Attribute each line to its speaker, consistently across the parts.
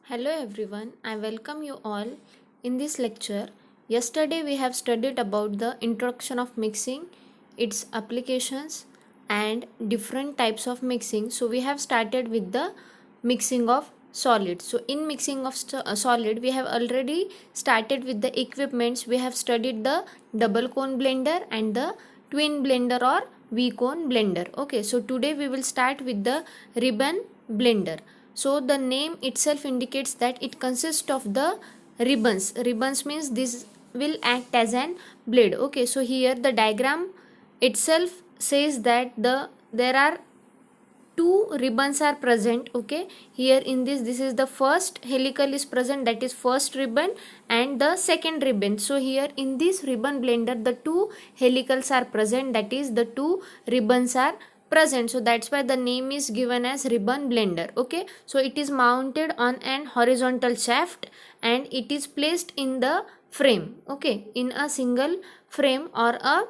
Speaker 1: Hello everyone, I welcome you all in this lecture. Yesterday we have studied about the introduction of mixing, its applications and different types of mixing. So we have started with the mixing of solid. So in mixing of solid we have already started with the equipments. We have studied the double cone blender and the twin blender or V cone blender. Okay, so today we will start with the ribbon blender. So the name itself indicates that it consists of the ribbons. Ribbons means this will act as an blade. Okay, so here the diagram itself says that there are two ribbons are present. Okay, here in this is the first helical is present, that is first ribbon, and the second ribbon. So here in this ribbon blender the two helicals are present, that is the two ribbons are present. So that's why the name is given as ribbon blender. Okay, so it is mounted on an horizontal shaft and it is placed in the frame. Okay, in a single frame or a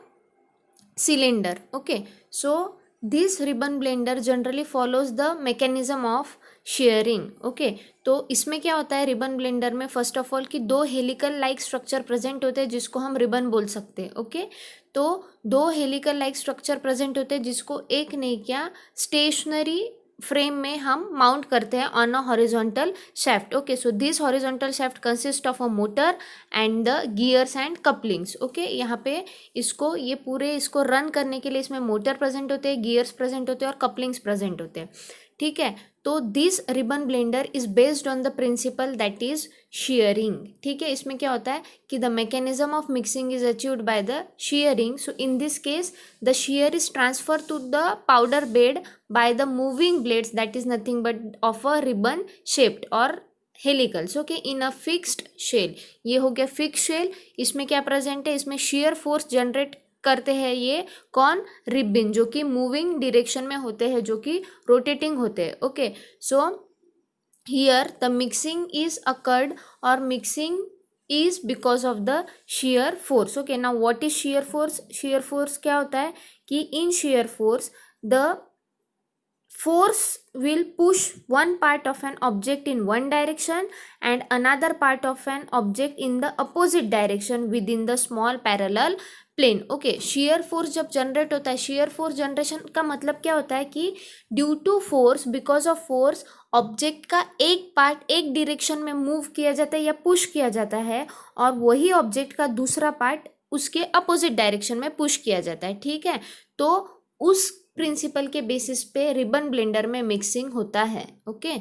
Speaker 1: cylinder. Okay, so this ribbon blender generally follows the mechanism of shearing. Okay, तो इसमें क्या होता है ribbon blender में, first of all कि दो helical like structure present होते हैं जिसको हम रिबन बोल सकते हैं. ओके, तो दो हेलिकल लाइक स्ट्रक्चर प्रेजेंट होते हैं जिसको एक नहीं क्या स्टेशनरी फ्रेम में हम माउंट करते हैं on a horizontal shaft. Okay, so this horizontal shaft consist of a motor and the gears and couplings. Okay, यहाँ पे इसको रन करने के लिए इसमें मोटर प्रेजेंट होते हैं, गियर्स प्रेजेंट होते हैं और कपलिंग्स प्रेजेंट होते हैं. ठीक है, तो this ribbon blender is based on the principal that is shearing. ठीक है, इसमें क्या होता है कि the mechanism of mixing is achieved by the shearing. So in this case the shear is transferred to the powder bed by the moving blades, that is nothing but of a ribbon shaped or helicals. Okay, in a fixed shell. ये हो गया fix shell. इसमें क्या present है, इसमें shear force generate करते हैं ये कौन, रिबन, जो कि मूविंग डायरेक्शन में होते हैं, जो कि रोटेटिंग होते हैं. Okay, so here the mixing is occurred और mixing is because of the shear force. Okay, now what is shear force. shear force क्या होता है कि in shear force the force will push one part of an object in one direction and another part of an object in the opposite direction within the small parallel plane. Okay, shear force जब generate होता है, shear force generation का मतलब क्या होता है कि due to force, because of force object का एक पार्ट एक डायरेक्शन में मूव किया जाता है या पुश किया जाता है और वही ऑब्जेक्ट का दूसरा पार्ट उसके अपोजिट डायरेक्शन में पुश किया जाता है. ठीक है, तो उस प्रिंसिपल के बेसिस पे रिबन ब्लेंडर में मिक्सिंग होता है. Okay,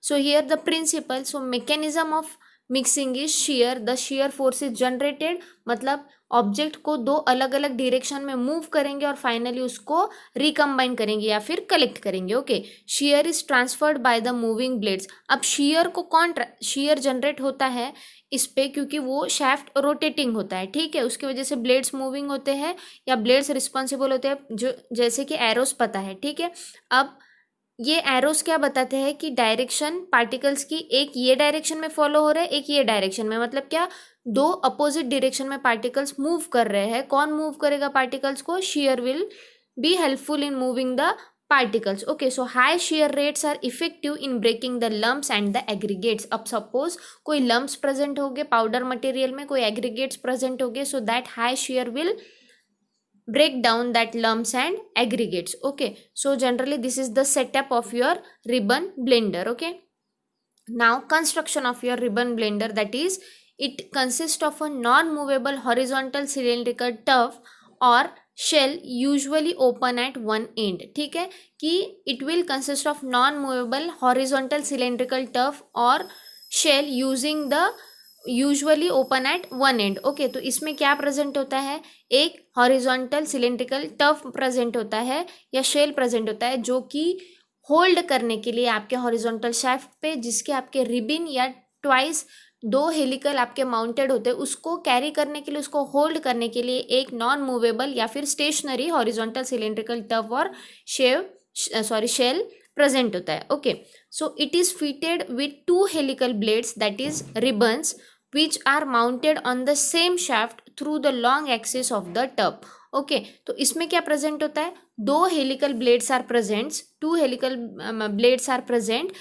Speaker 1: so here the principle, so mechanism of mixing is shear. The shear force is generated, मतलब ऑब्जेक्ट को दो अलग अलग डायरेक्शन में मूव करेंगे और फाइनली उसको रिकम्बाइन करेंगे या फिर कलेक्ट करेंगे. Okay, shear is transferred by the moving blades. अब shear को कौन shear जनरेट होता है इस पे, क्योंकि वो शाफ्ट रोटेटिंग होता है. ठीक है, उसकी वजह से ब्लेड्स मूविंग होते हैं या ब्लेड्स रिस्पॉन्सिबल होते हैं, जो जैसे कि एरोस पता है. ठीक है, अब ये एरोस क्या बताते हैं कि डायरेक्शन पार्टिकल्स की एक ये डायरेक्शन में फॉलो हो रहा है, एक ये डायरेक्शन में, मतलब क्या दो अपोजिट डायरेक्शन में पार्टिकल्स मूव कर रहे हैं. कौन मूव करेगा पार्टिकल्स को, shear will be helpful in moving the particles. Okay, so high shear rates are effective in breaking the lumps and the aggregates. अब suppose कोई lumps present हो गए powder material में, कोई aggregates present हो गए, so that high shear will break down that lumps and aggregates. Okay, so generally this is the setup of your ribbon blender. Okay, now construction of your ribbon blender, that is it consists of a non-movable horizontal cylindrical tube or shell usually open at one end. ठीक है, कि it will consist of non-movable horizontal cylindrical tube or shell using the usually open at one end. Okay, तो इसमें क्या present होता है, एक horizontal cylindrical tough present होता है या शेल प्रेजेंट होता है जो कि होल्ड करने के लिए आपके हॉरिजॉन्टल शाफ्ट पे, जिसके आपके रिबिन या ट्वाइस दो हेलिकल आपके माउंटेड होते हैं, उसको कैरी करने के लिए, उसको होल्ड करने के लिए एक नॉन मूवेबल या फिर स्टेशनरी हॉरिजॉन्टल सिलेंड्रिकल टफ और शेल प्रेजेंट होता है. Okay, so it is fitted with to helical blades, that is ribbons, which are mounted on the same shaft through the long axis of the tube. Okay, तो इसमें क्या present होता है, दो helical blades are present, two helical blades are present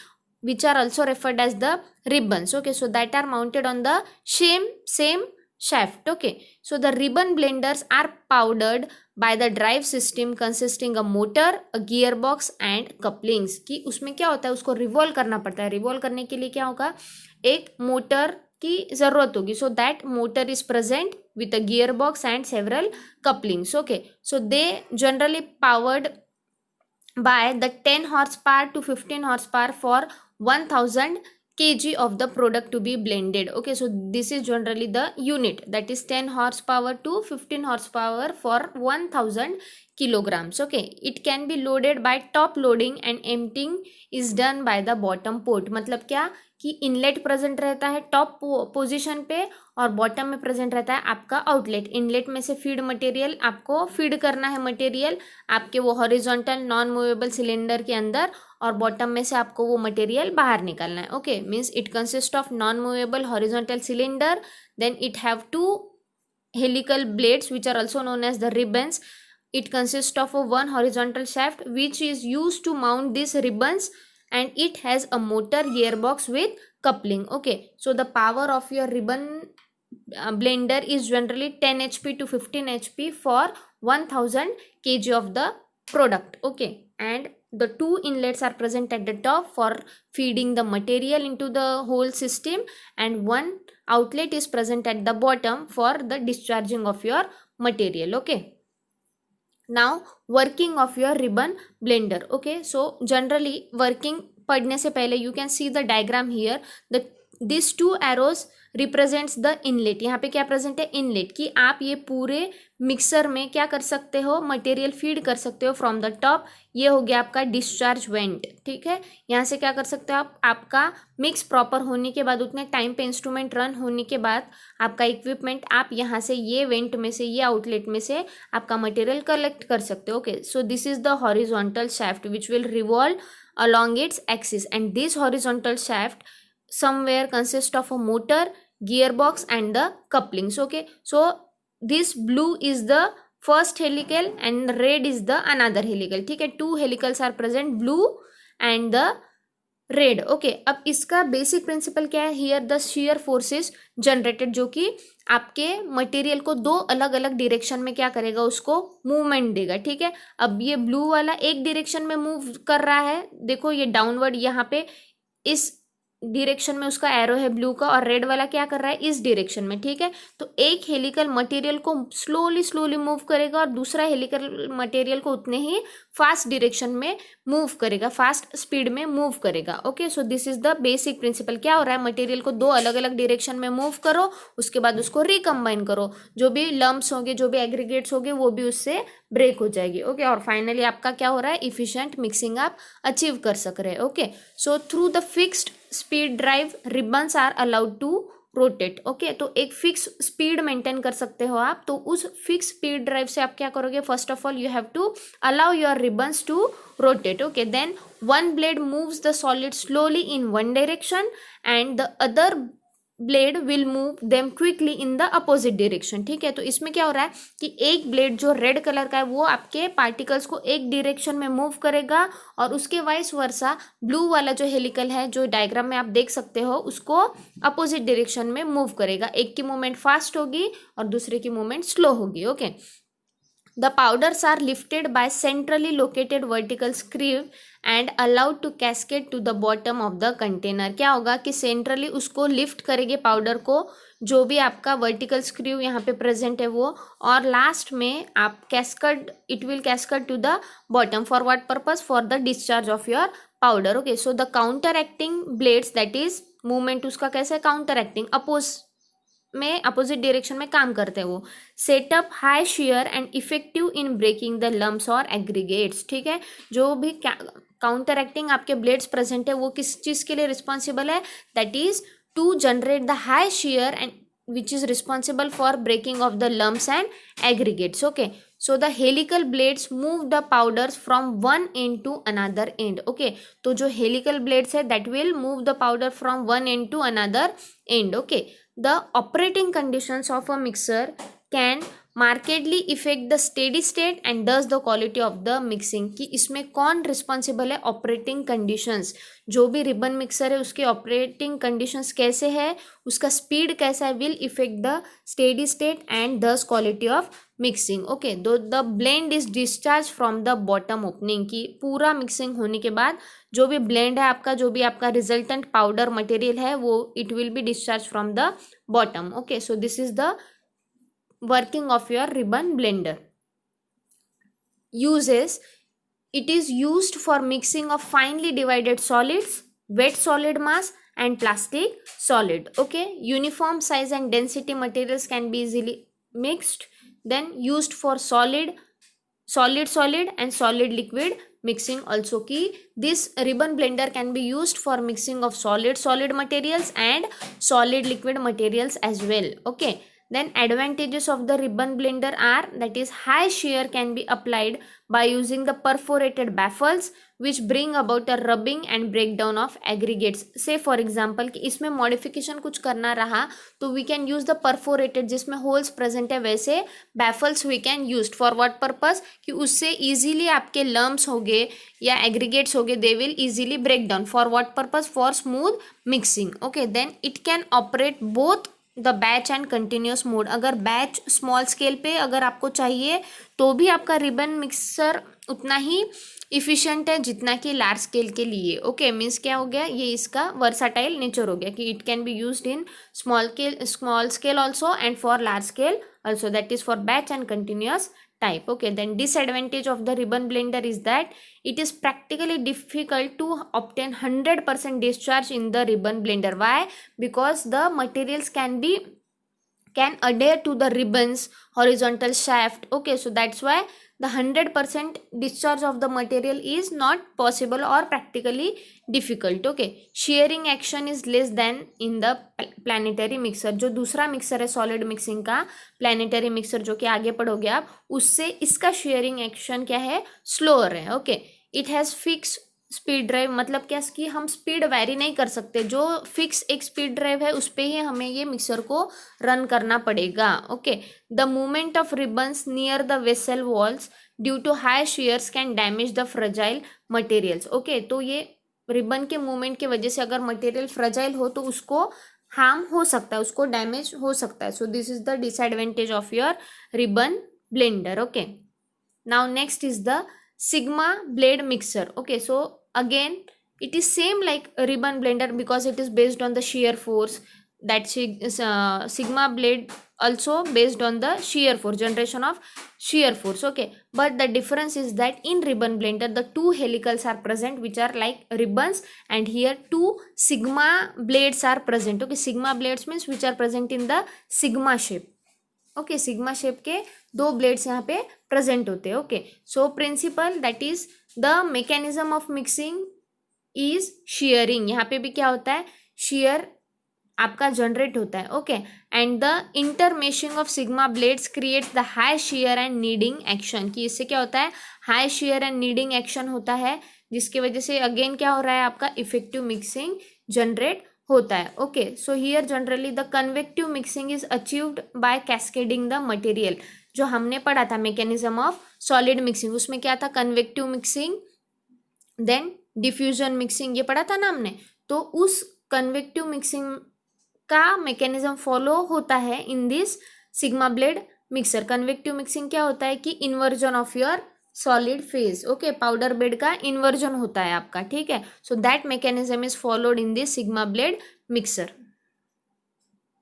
Speaker 1: which are also referred as the ribbons. Okay, so that are mounted on the same shaft. Okay, so the ribbon blenders are powered by the drive system consisting of motor, a gearbox and couplings. कि उसमें क्या होता है, उसको revolve करना पड़ता है. Revolve करने के लिए क्या होगा, एक मोटर की जरूरत होगी. So that motor is present with a gearbox and several couplings. Okay, so they generally powered by the 10 horsepower to 15 horsepower for 1000 kg of the product to be blended. Okay, so this is generally the unit, that is 10 horsepower to 15 horsepower for 1000 kilograms. Okay, it can be loaded by top loading and emptying is done by the bottom port. मतलब क्या कि inlet present रहता है top position पे और bottom में present रहता है आपका आउटलेट. इनलेट में से फीड मटेरियल आपको फीड करना है मटेरियल आपके वो हॉरिजॉन्टल नॉन मूवेबल सिलेंडर के अंदर और बॉटम में से आपको वो मटेरियल बाहर निकालना है. Okay, means it consist of non movable horizontal cylinder, then it have two helical blades which are also known as the ribbons. It consists of a one horizontal shaft which is used to mount these ribbons, and it has a motor gearbox with coupling. Okay, so the power of your ribbon blender is generally 10 HP to 15 HP for 1000 kg of the product. Okay, and the two inlets are present at the top for feeding the material into the whole system, and one outlet is present at the bottom for the discharging of your material. Okay, now working of your ribbon blender. Okay, so generally working पढ़ने से पहले you can see the diagram here. The these two arrows represents the inlet. यहाँ पे क्या present है, inlet. कि आप ये पूरे मिक्सर में क्या कर सकते हो, मटेरियल फीड कर सकते हो फ्रॉम द टॉप. ये हो गया आपका डिस्चार्ज वेंट. ठीक है, यहाँ से क्या कर सकते हो आप, आपका मिक्स प्रॉपर होने के बाद उतने टाइम पे इंस्ट्रूमेंट रन होने के बाद आपका इक्विपमेंट आप यहाँ से ये वेंट में से ये आउटलेट में से आपका मटेरियल कलेक्ट कर सकते हो. Okay, so this is the horizontal shaft which will revolve along its axis, and this horizontal shaft somewhere consists of a motor, gearbox and the couplings. Okay, so this blue is the first helical and red is the another helical. ठीक है, two helicals are present, blue and the red. Okay, अब इसका basic principle क्या है, here the shear force is generated, जो कि आपके material को दो अलग अलग डायरेक्शन में क्या करेगा, उसको मूवमेंट देगा. ठीक है, अब ये ब्लू वाला एक डायरेक्शन में मूव कर रहा है, देखो ये डाउनवर्ड यहाँ पे इस डायरेक्शन में उसका एरो है ब्लू का, और रेड वाला क्या कर रहा है इस डायरेक्शन में. ठीक है, तो एक हेलिकल मटेरियल को स्लोली मूव करेगा और दूसरा हेलिकल मटेरियल को उतने ही फास्ट डायरेक्शन में मूव करेगा, फास्ट स्पीड में मूव करेगा. Okay, so this is the basic principle. क्या हो रहा है, मटेरियल को दो अलग अलग डायरेक्शन में मूव करो, उसके बाद उसको रिकम्बाइन करो, जो भी लम्प्स होंगे जो भी एग्रीगेट्स होंगे वो भी उससे ब्रेक हो जाएगी. ओके, और फाइनली आपका क्या हो रहा है, इफिशिएंट मिक्सिंग आप अचीव कर सक रहे हैं. Okay, so through the fixed speed drive ribbons are allowed to rotate. Okay, तो एक फिक्स स्पीड मेंटेन कर सकते हो आप, तो उस फिक्स स्पीड ड्राइव से आप क्या करोगे, first of all you have to allow your ribbons to rotate. Okay, then one blade moves the solid slowly in one direction and the other blade will move them quickly in the opposite direction. ठीक है, तो इसमें क्या हो रहा है कि एक ब्लेड जो रेड कलर का है वो आपके पार्टिकल्स को एक डायरेक्शन में मूव करेगा, और उसके वाइस वर्सा ब्लू वाला जो हेलिकल है जो डायग्राम में आप देख सकते हो उसको अपोजिट डायरेक्शन में मूव करेगा. एक की मूवमेंट फास्ट होगी और दूसरे की मूवमेंट स्लो होगी. Okay, the powders are lifted by centrally located vertical screw and allowed to cascade to the bottom of the container. क्या होगा कि सेंट्रली उसको लिफ्ट करेंगे पाउडर को, जो भी आपका वर्टिकल स्क्रू यहाँ पे प्रेजेंट है वो, और लास्ट में आप cascade, it will cascade to the bottom. For what purpose, for the discharge of your powder. Okay, so the counteracting blades, that is movement उसका कैसे काउंटर एक्टिंग में अपोजिट डायरेक्शन में काम करते हैं वो. Setup high shear and effective in breaking the lumps और aggregates. ठीक है, जो भी काउंटर एक्टिंग आपके ब्लेड्स प्रेजेंट है वो किस चीज़ के लिए रिस्पॉन्सिबल है, that is to generate the high shear and which is responsible for breaking of the lumps and aggregates. Okay, so the helical blades move the powders from one end to another end. Okay, तो जो helical blades है that will move the powder from one end to another end. Okay, the operating conditions of a mixer can markedly effect the steady state and does the quality of the mixing, कि इसमें कौन responsible है, operating conditions, जो भी ribbon mixer है उसके operating conditions कैसे है, उसका स्पीड कैसा है, will effect the steady state and दस क्वालिटी ऑफ मिक्सिंग। ओके, दो the blend is discharge from the bottom opening, की पूरा मिक्सिंग होने के बाद जो भी ब्लेंड है आपका, जो भी आपका रिजल्टेंट पाउडर मटेरियल है वो it will be discharge from the bottom. Okay, so this is the working of your ribbon blender. Uses: it is used for mixing of finely divided solids, wet solid mass and plastic solid. Okay, uniform size and density materials can be easily mixed. Then used for solid and solid liquid mixing also, ki this ribbon blender can be used for mixing of solid materials and solid liquid materials as well. Okay, then advantages of the ribbon blender are, that is high shear can be applied by using the perforated baffles which bring about a rubbing and breakdown of aggregates. Say for example कि इसमें modification कुछ करना रहा तो we can use the perforated, जिसमें holes present है, वैसे baffles we can use for what purpose, कि उससे easily आपके lumps होंगे या aggregates होंगे, they will easily break down. For what purpose? For smooth mixing. Okay, then it can operate both the batch and continuous mode. अगर batch small scale पे अगर आपको चाहिए तो भी आपका रिबन मिक्सर उतना ही इफिशिएंट है जितना कि लार्ज स्केल के लिए। ओके, मीन्स क्या हो गया, ये इसका वर्साटाइल नेचर हो गया कि it can be used in small scale also and for large scale also, that is for batch and continuous type. Okay, then disadvantage of the ribbon blender is that it is practically difficult to obtain 100% discharge in the ribbon blender. Why? Because the materials can adhere to the ribbons horizontal shaft. Okay, so that's why the 100% discharge of the material is not possible or practically difficult. Okay, shearing action is less than in the planetary mixer. जो दूसरा mixer है solid mixing का, planetary mixer जो कि आगे पढ़ोगे आप, उससे इसका शेयरिंग एक्शन क्या है, स्लोअर है। Okay, it has fix speed drive, मतलब क्या कि हम स्पीड वैरी नहीं कर सकते, जो फिक्स एक स्पीड ड्राइव है उस पर ही हमें ये मिक्सर को रन करना पड़ेगा। Okay, the movement of ribbons near the vessel walls due to high shears can damage the fragile materials. Okay, तो ये रिबन के मूवमेंट की वजह से अगर मटेरियल फ्रजाइल हो तो उसको हार्म हो सकता है, उसको डैमेज हो सकता है। सो this is the disadvantage of your ribbon blender. Okay, now next is the sigma blade mixer. Okay, so again it is same like a ribbon blender because it is based on the shear force. That sigma blade also based on the shear force, generation of shear force. Okay, but the difference is that in ribbon blender the two helicals are present which are like ribbons, and here two sigma blades are present. Okay, sigma blades means which are present in the sigma shape. Okay, sigma shape के दो blades यहाँ पे present होते हैं। Okay, so principal that is the mechanism of mixing is sharing. यहाँ पे भी क्या होता है, शेयर आपका जनरेट होता है। Okay, and the intermeshing of sigma blades creates the high shear and kneading action, कि इससे क्या होता है, high shear and kneading action होता है, जिसकी वजह से अगेन क्या हो रहा है, आपका इफेक्टिव मिक्सिंग जनरेट होता है। Okay, so here generally the convective mixing is achieved by cascading the material. जो हमने पढ़ा था मैकेनिज्म ऑफ सॉलिड मिक्सिंग, उसमें क्या था, convective mixing, then diffusion mixing, ये पढ़ा था ना हमने। तो उस कन्वेक्टिव मिक्सिंग का मैकेनिज्म फॉलो होता है in this sigma blade mixer. Convective mixing क्या होता है कि inversion of your solid phase. Okay, powder bed का इन्वर्जन होता है आपका, ठीक है। So that mechanism is followed in this sigma blade mixer.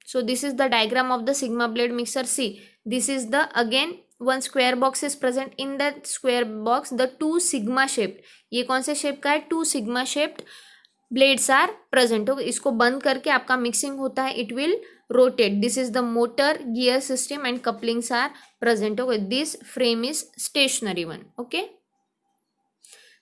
Speaker 1: So this is the diagram of the sigma blade mixer. C, this is the again one square box is present, in that square box the two sigma shaped, ये कौन से shape का है, two sigma shaped blades are present. Okay, इसको बंद करके आपका mixing होता है, it will rotate. This is the motor gear system and couplings are present. Okay, this frame is stationary one. Okay,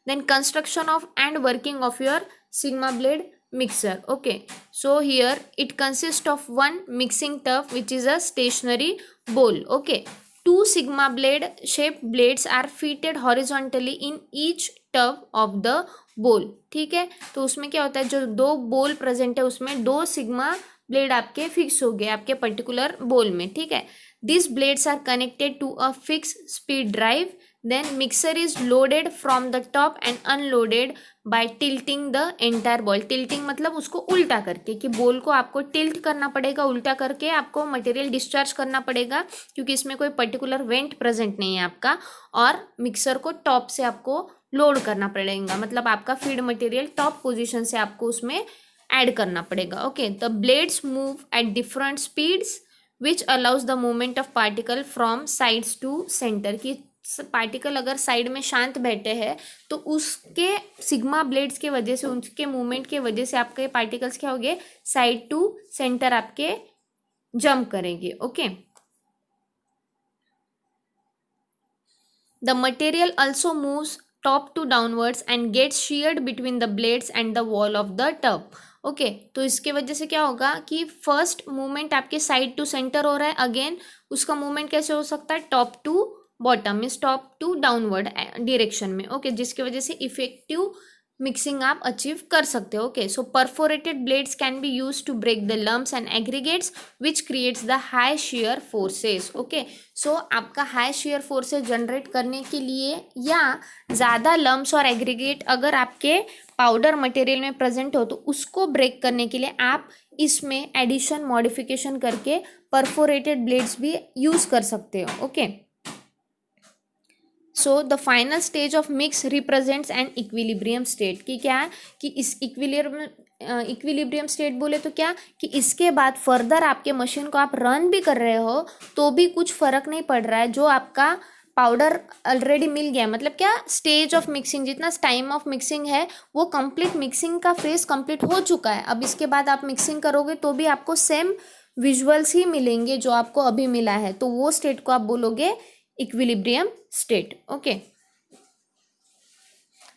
Speaker 1: then construction of and working of your sigma blade mixer. Okay, so here it consists of one mixing tub which is a stationary bowl. Okay, two sigma blade shaped blades are fitted horizontally in each tub of the bowl. ठीक है, तो उसमें क्या होता है, जो दो बोल प्रेजेंट है उसमें दो सिग्मा ब्लेड आपके फिक्स हो गए आपके पर्टिकुलर बोल में, ठीक है। These blades are connected to a fixed speed drive. Then mixer is loaded from the top and unloaded by tilting the entire ball. Tilting मतलब उसको उल्टा करके, कि बॉल को आपको टिल्ट करना पड़ेगा, उल्टा करके आपको मटेरियल डिस्चार्ज करना पड़ेगा, क्योंकि इसमें कोई पर्टिकुलर वेंट प्रेजेंट नहीं है आपका, और मिक्सर को टॉप से आपको लोड करना पड़ेगा, मतलब आपका फीड मटेरियल टॉप पोजीशन से आपको उसमें ऐड करना पड़ेगा. Okay, the blades move at different speeds which allows the movement of particle from sides to centre. की पार्टिकल अगर साइड में शांत बैठे हैं तो उसके सिग्मा ब्लेड्स के वजह से, उनके मूवमेंट के वजह से आपके पार्टिकल्स क्या होंगे, साइड टू सेंटर आपके जंप करेंगे. Okay, the material also moves top to downwards and gets sheared between the blades and the wall of the tub. Okay, तो इसके वजह से क्या होगा कि फर्स्ट मूवमेंट आपके साइड टू सेंटर हो रहा है, अगेन उसका मूवमेंट कैसे हो सकता है, top to bottom, means top to downward direction में. ओके, जिसकी वजह से इफेक्टिव मिक्सिंग आप अचीव कर सकते हो. Okay, so perforated blades can be use to break the lumps and aggregates which creates the high shear forces. Okay, so आपका high shear forces generate करने के लिए या ज़्यादा लम्प्स और एग्रीगेट अगर आपके पाउडर मटेरियल में प्रेजेंट हो तो उसको ब्रेक करने के लिए आप इसमें एडिशन मॉडिफिकेशन करके परफोरेटेड ब्लेड्स भी यूज़ कर सकते हो. Okay, so the final stage of mix represents an equilibrium state. कि क्या है कि इस इक्विलिब्रियम स्टेट बोले तो क्या कि इसके बाद फर्दर आपके मशीन को आप रन भी कर रहे हो तो भी कुछ फर्क नहीं पड़ रहा है, जो आपका पाउडर ऑलरेडी मिल गया, मतलब क्या स्टेज ऑफ मिक्सिंग, जितना टाइम ऑफ मिक्सिंग है वो कंप्लीट मिक्सिंग का फेज कंप्लीट हो चुका है. अब इसके बाद आप मिक्सिंग करोगे तो भी आपको सेम विजुअल्स ही मिलेंगे जो आपको अभी मिला है, तो वो स्टेट को आप बोलोगे इक्विलिब्रियम स्टेट. ओके,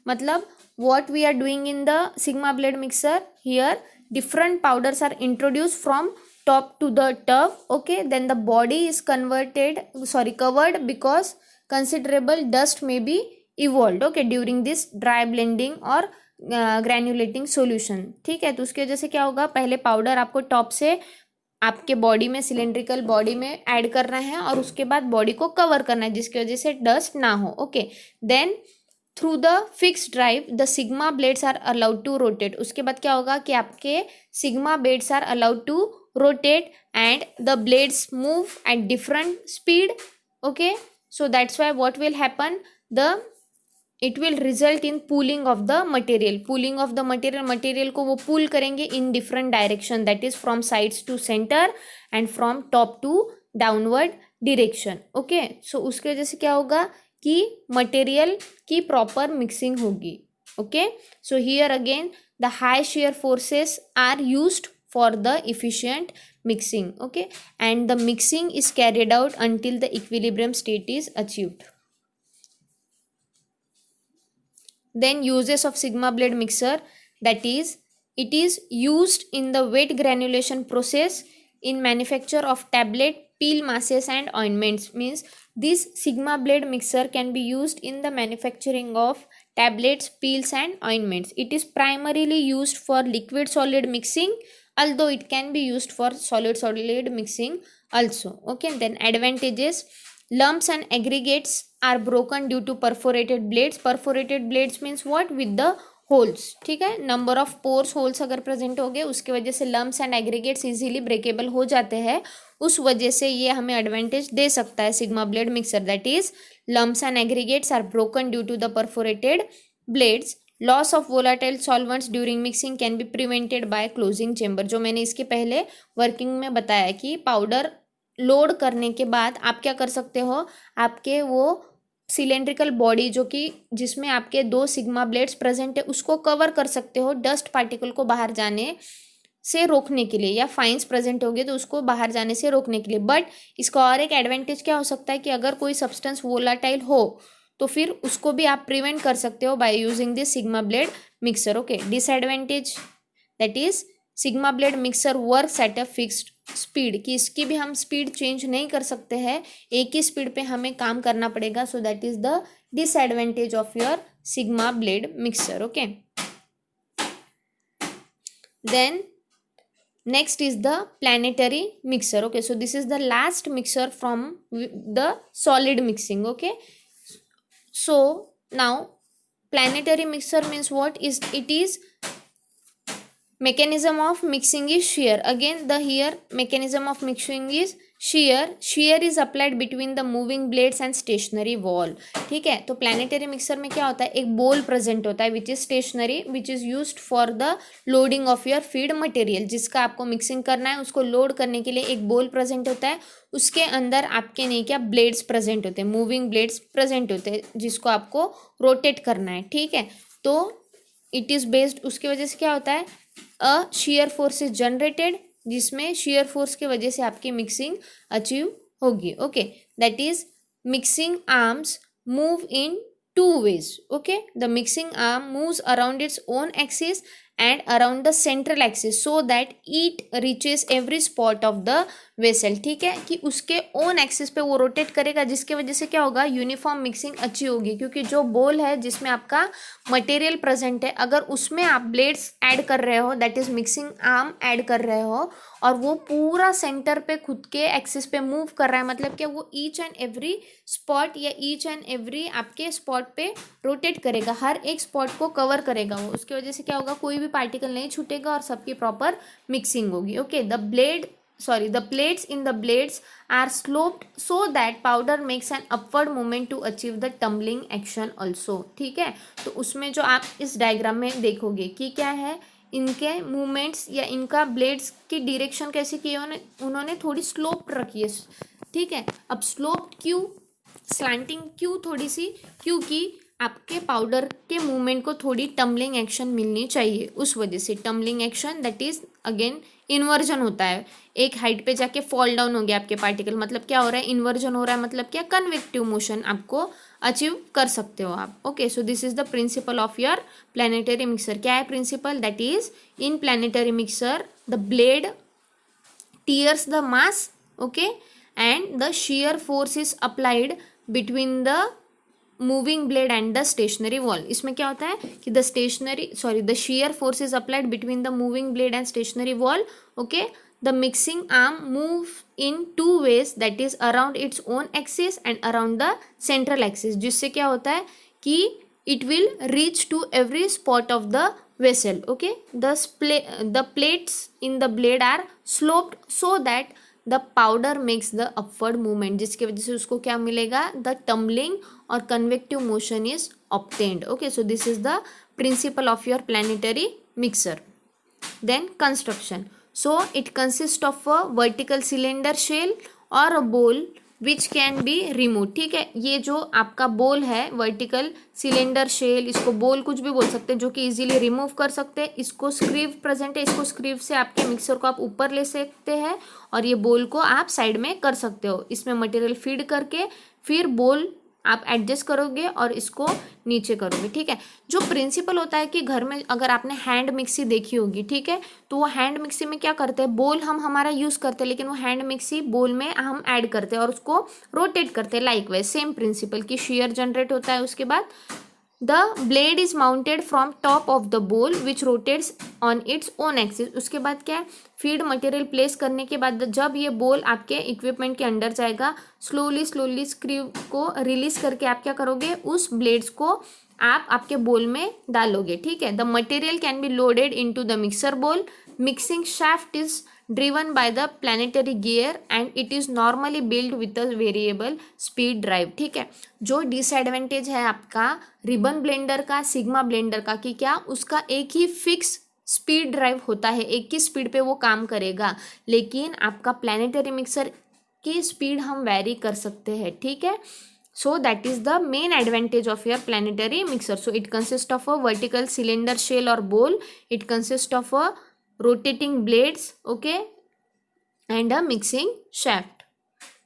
Speaker 1: मतलब what we are doing in the sigma blade mixer here, different powders are introduced from top to the tub. Okay, then the body is covered because considerable dust may be evolved. Okay, during this dry blending or granulating solution. ठीक है, तो उसकी वजह से क्या होगा, पहले powder आपको टॉप से आपके बॉडी में, सिलेंड्रिकल बॉडी में ऐड करना है और उसके बाद बॉडी को कवर करना है जिसकी वजह से डस्ट ना हो. Okay, then through the fix drive the sigma blades are allowed to rotate. उसके बाद क्या होगा कि आपके sigma blades are allowed to rotate and the blades move at different speed. Okay, so that's why what will happen, it will result in pooling of the material को वो pull करेंगे in different direction, that is from sides to center and from top to downward direction. okay, so उसके वजह से क्या होगा कि material की प्रॉपर मिक्सिंग होगी. Okay, so here again the high shear forces are used for the efficient mixing. Okay, and the mixing is carried out until the equilibrium state is achieved. Then uses of sigma blade mixer, that is it is used in the wet granulation process in manufacture of tablet, peel masses and ointments. Means this sigma blade mixer can be used in the manufacturing of tablets, peels and ointments. It is primarily used for liquid solid mixing, although it can be used for solid solid mixing also. Okay, then advantages, lumps and aggregates are broken due to perforated blades. Perforated blades means what, with the holes. ठीक है, number of pores holes अगर present हो गए उसके वजह से lumps and aggregates easily breakable हो जाते हैं, उस वजह से ये हमें एडवांटेज दे सकता है sigma blade mixer. That is lumps and aggregates are broken due to the perforated blades. Loss of volatile solvents during mixing can be prevented by closing chamber. जो मैंने इसके पहले वर्किंग में बताया कि पाउडर लोड करने के बाद आप क्या कर सकते हो, आपके वो सिलेंड्रिकल बॉडी जो कि जिसमें आपके 2 सिग्मा ब्लेड्स प्रेजेंट है उसको कवर कर सकते हो डस्ट पार्टिकल को बाहर जाने से रोकने के लिए, या फाइन्स प्रेजेंट होंगे तो उसको बाहर जाने से रोकने के लिए. बट इसका और एक एडवांटेज क्या हो सकता है कि अगर कोई सब्सटेंस वोलाटाइल हो तो फिर उसको भी आप प्रिवेंट कर सकते हो by using this sigma blade mixer. Okay, disadvantage, that is sigma blade mixer works at a fixed speed, कि इसकी भी हम स्पीड चेंज नहीं कर सकते हैं, एक ही स्पीड पे हमें काम करना पड़ेगा. So that is the disadvantage of your sigma blade mixer. Okay, then Next is the planetary mixer. Okay, so this is the last mixer from the solid mixing. Okay, so now planetary mixer means what is it is mechanism of mixing is shear. Again the here mechanism of mixing is shear is applied between the moving blades and stationary wall. ठीक है, तो planetary mixer में क्या होता है, एक बोल present होता है which is stationary, which is used for the loading of your feed material. जिसका आपको मिक्सिंग करना है उसको लोड करने के लिए एक बोल प्रेजेंट होता है. उसके अंदर आपके नहीं क्या ब्लेड्स प्रेजेंट होते हैं, मूविंग ब्लेड्स प्रेजेंट होते हैं जिसको आपको रोटेट करना है. ठीक है, तो इट इज बेस्ड, उसकी वजह से क्या होता है, a shear force is generated, जिसमें shear फोर्स की वजह से आपकी मिक्सिंग अचीव होगी. Okay, that is mixing arms move in two ways. Okay, the mixing arm moves around its own axis and around the central axis so that it reaches every spot of the vessel. ठीक है, कि उसके own axis पे वो rotate करेगा जिसके वजह से क्या होगा, यूनिफॉर्म मिक्सिंग अच्छी होगी. क्योंकि जो बोल है जिसमें आपका मटेरियल प्रेजेंट है, अगर उसमें आप ब्लेड्स ऐड कर रहे हो, that is mixing arm add कर रहे हो, और वो पूरा सेंटर पे खुद के एक्सिस पे मूव कर रहा है, मतलब क्या वो ईच एंड एवरी स्पॉट या ईच एंड एवरी आपके स्पॉट पे रोटेट करेगा, हर एक स्पॉट को कवर करेगा वो. उसकी वजह से क्या होगा, कोई भी पार्टिकल नहीं छूटेगा और सबकी प्रॉपर मिक्सिंग होगी. Okay, the plates in the blades are sloped so that powder makes an upward movement to achieve the tumbling action also. ठीक है, तो उसमें जो आप इस डायग्राम में देखोगे कि क्या है, इनके मूवमेंट्स या इनका ब्लेड्स की डायरेक्शन कैसे की है, उन्होंने थोड़ी स्लोप रखी है. ठीक है, अब स्लोप क्यों, स्लैंटिंग क्यों थोड़ी सी, क्योंकि आपके पाउडर के मूवमेंट को थोड़ी टम्बलिंग एक्शन मिलनी चाहिए. उस वजह से tumbling action that is again inversion होता है, एक हाइट पे जाके फॉल डाउन हो गया आपके पार्टिकल, मतलब क्या हो रहा है, इन्वर्जन हो रहा है, मतलब क्या, कन्वेक्टिव मोशन आपको अचीव कर सकते हो आप. Okay, so this is the principle of your planetary mixer. क्या है principle, that is in planetary mixer the blade tears the mass. Okay, and the shear force is applied between the moving blade and the stationary wall. इसमें क्या होता है कि the shear force is applied between the moving blade and stationary wall. Okay, the mixing arm move in two ways, that is around its own axis and around the central axis, जिससे क्या होता है कि it will reach to every spot of the vessel. Okay, the plates in the blade are sloped so that the powder makes the upward movement, जिसकी वजह से उसको क्या मिलेगा, द टम्बलिंग और convective motion is obtained. Okay, so this is the principle of your planetary mixer. Then construction. So it consist of a vertical cylinder shell और a बोल which can be remove. ठीक है, ये जो आपका बोल है, वर्टिकल सिलेंडर शेल, इसको बोल कुछ भी बोल सकते हैं, जो कि इजीली रिमूव कर सकते हैं. इसको स्क्रीव प्रेजेंट है, इसको स्क्रीव से आपके मिक्सर को आप ऊपर ले सकते हैं और ये बोल को आप साइड में कर सकते हो. इसमें मटेरियल फीड करके फिर बोल आप एडजस्ट करोगे और इसको नीचे करोगे. ठीक है, जो प्रिंसिपल होता है कि घर में अगर आपने हैंड मिक्सी देखी होगी, ठीक है, तो वो हैंड मिक्सी में क्या करते हैं, बोल हम हमारा यूज़ करते हैं, लेकिन वो हैंड मिक्सी बोल में हम ऐड करते हैं और उसको रोटेट करते हैं. लाइक वाइज सेम प्रिंसिपल की शेयर जनरेट होता है. उसके बाद the blade is mounted from top of the bowl which rotates on its own axis. उसके बाद क्या है, फीड मटेरियल प्लेस करने के बाद जब ये बोल आपके इक्विपमेंट के अंदर जाएगा, स्लोली स्क्रू को रिलीज करके आप क्या करोगे, उस ब्लेड्स को आप आपके बोल में डालोगे. ठीक है, the material can be loaded into the mixer bowl. Mixing shaft is driven by the planetary gear and it is normally built with a variable speed drive. ठीक है, जो डिसएडवांटेज है आपका रिबन ब्लेंडर का, सिग्मा ब्लेंडर का, कि क्या उसका एक ही फिक्स स्पीड ड्राइव होता है, एक ही स्पीड पे वो काम करेगा, लेकिन आपका प्लानिटरी मिक्सर की स्पीड हम वेरी कर सकते हैं. ठीक है, so that is the main advantage of your planetary mixer. So it consists of a vertical cylinder shell or bowl, it consists of a rotating blades, okay, and a mixing shaft.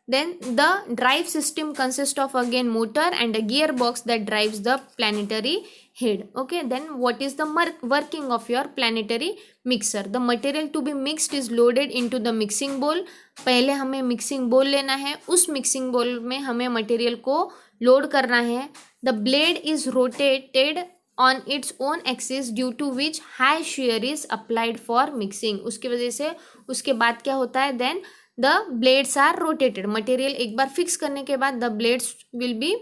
Speaker 1: Then the drive system consists of again motor and a gearbox that drives the planetary head. Okay, then what is the working of your planetary mixer? The material to be mixed is loaded into the mixing bowl. पहले हमें mixing bowl लेना है, उस mixing bowl में हमें material को load करना है. The blade is rotated on its own axis due to which high shear is applied for mixing. उसकी वजह से उसके बाद क्या होता है, then the blades are rotated. Material एक बार फिक्स करने के बाद the blades will be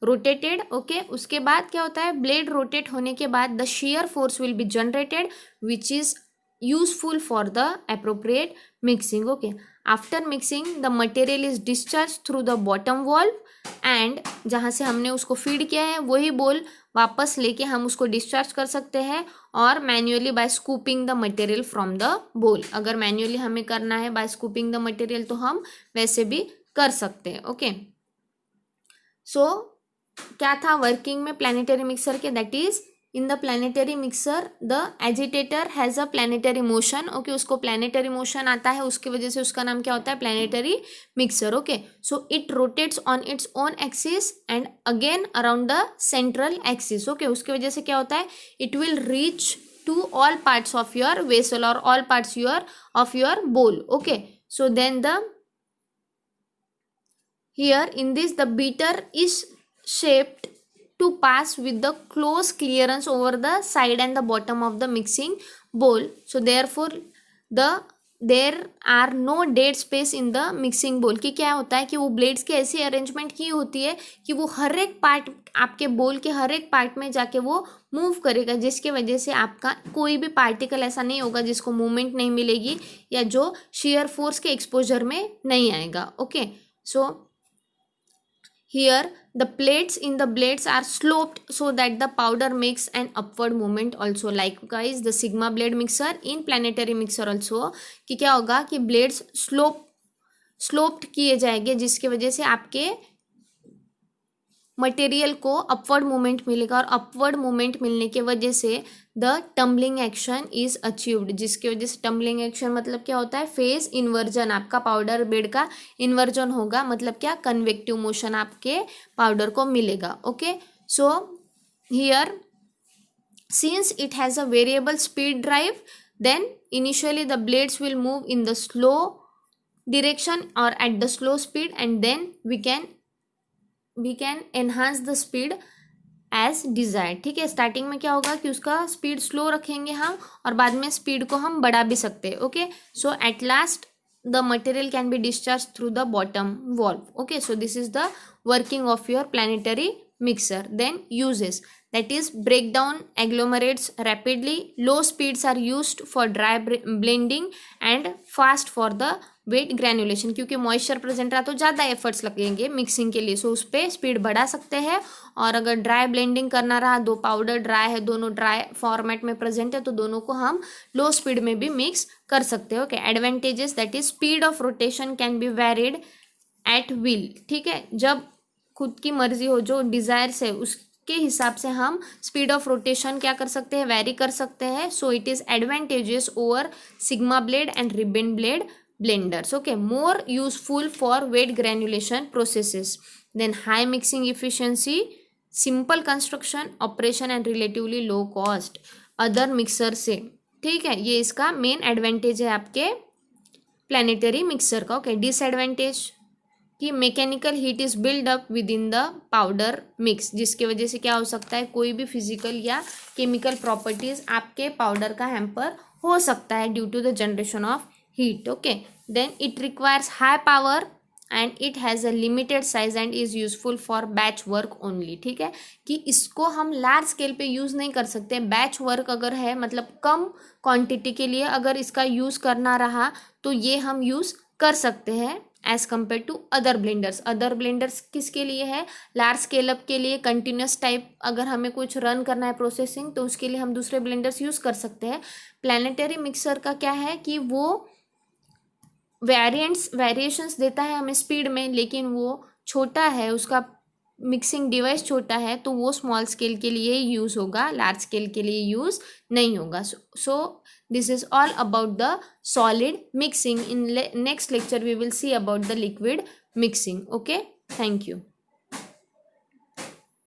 Speaker 1: rotated. Okay उसके बाद क्या होता है, ब्लेड रोटेट होने के बाद the shear force will be generated which is useful for the appropriate mixing. Okay, after mixing the material is discharged through the bottom valve and जहाँ से हमने उसको फीड किया है वही बोल वापस लेके हम उसको डिस्चार्ज कर सकते हैं, और manually by scooping the material from the bowl. अगर मैन्युअली हमें करना है बाय स्कूपिंग द मटेरियल तो हम वैसे भी कर सकते हैं. ओके सो क्या था वर्किंग में प्लैनेटरी मिक्सर के, that is in the planetary mixer the agitator has a planetary motion. Okay उसको प्लैनेटरी मोशन आता है, उसकी वजह से उसका नाम क्या होता है, planetary mixer. Okay so it rotates on its own axis and again around the central axis. Okay उसकी वजह से क्या होता है, it will reach to all parts of your vessel और all parts of your bowl. Okay so then the here in this the beater is shaped to pass with the close clearance over the side and the bottom of the mixing bowl. So therefore there are no dead space in the mixing bowl. कि क्या होता है कि वो blades की ऐसी arrangement की होती है कि वो हर एक पार्ट आपके बोल के हर एक पार्ट में जाके वो मूव करेगा, जिसके वजह से आपका कोई भी पार्टिकल ऐसा नहीं होगा जिसको मूवमेंट नहीं मिलेगी या जो shear फोर्स के एक्सपोजर में नहीं आएगा. Okay so here the plates in the blades are sloped so that the powder makes an upward movement also. Likewise the sigma blade mixer in planetary mixer also कि क्या होगा कि blades sloped किए जाएंगे, जिसकी वजह से आपके मटेरियल को अपवर्ड मूवमेंट मिलेगा, और अपवर्ड मूवमेंट मिलने की वजह से the tumbling action is achieved. जिसकी वजह से टम्बलिंग एक्शन मतलब क्या होता है, फेज इन्वर्जन, आपका पाउडर बेड का इन्वर्जन होगा, मतलब क्या, कन्वेक्टिव मोशन आपके पाउडर को मिलेगा. Okay so here since it has a variable speed drive then initially the blades will move in the slow direction और at the slow speed and then we can enhance the speed as desired. ठीक है, starting में क्या होगा कि उसका speed slow रखेंगे हम और बाद में स्पीड को हम बढ़ा भी सकते हैं. Okay so at last the material can be discharge through the bottom valve. Okay so this is the working of your planetary mixer. Then uses, that is break down agglomerates rapidly. Low speeds are used for dry blending and fast for the wet granulation. क्योंकि moisture present रहा तो ज़्यादा efforts लगेंगे mixing के लिए, सो उस पर speed बढ़ा सकते हैं. और अगर ड्राई ब्लेंडिंग करना रहा, दो पाउडर ड्राई है, दोनों ड्राई फॉर्मेट में प्रेजेंट है, तो दोनों को हम लो स्पीड में भी मिक्स कर सकते हैं. Okay advantages, that is speed of rotation can be varied at will. ठीक है, जब खुद की मर्जी हो, जो डिज़ायर्स है उसके हिसाब से हम स्पीड ऑफ रोटेशन क्या कर सकते हैं, वेरी कर सकते हैं. So it is advantages over sigma blade and ribbon blade blenders. Okay, more useful for wet granulation processes. Then high mixing efficiency, simple construction, operation and relatively low cost other mixer से. ठीक है, ये इसका main advantage है आपके planetary mixer का. Okay disadvantage कि mechanical heat is build up with in the powder mix, जिसकी वजह से क्या हो सकता है, कोई भी फिजिकल या केमिकल प्रॉपर्टीज आपके पाउडर का हैम्पर हो सकता है due to the generation of heat. Okay, then it requires high power and it has a limited size and is useful for batch work only. ठीक है, कि इसको हम लार्ज स्केल पे यूज़ नहीं कर सकते. बैच वर्क अगर है, मतलब कम क्वांटिटी के लिए अगर इसका यूज़ करना रहा तो ये हम यूज़ कर सकते हैं as compare to other blenders. Other blenders किसके लिए है, लार्ज स्केल अप के लिए, कंटिन्यूस टाइप अगर हमें कुछ रन करना है प्रोसेसिंग, तो उसके लिए हम दूसरे ब्लेंडर्स यूज़ कर सकते हैं. प्लैनेटरी मिक्सर का क्या है कि वो वेरिएशंस देता है हमें स्पीड में, लेकिन वो छोटा है, उसका मिक्सिंग डिवाइस छोटा है, तो वो स्मॉल स्केल के लिए यूज़ होगा, लार्ज स्केल के लिए यूज़ नहीं होगा. So this is all about the solid mixing. In next lecture we will see about the liquid mixing. Okay, thank you.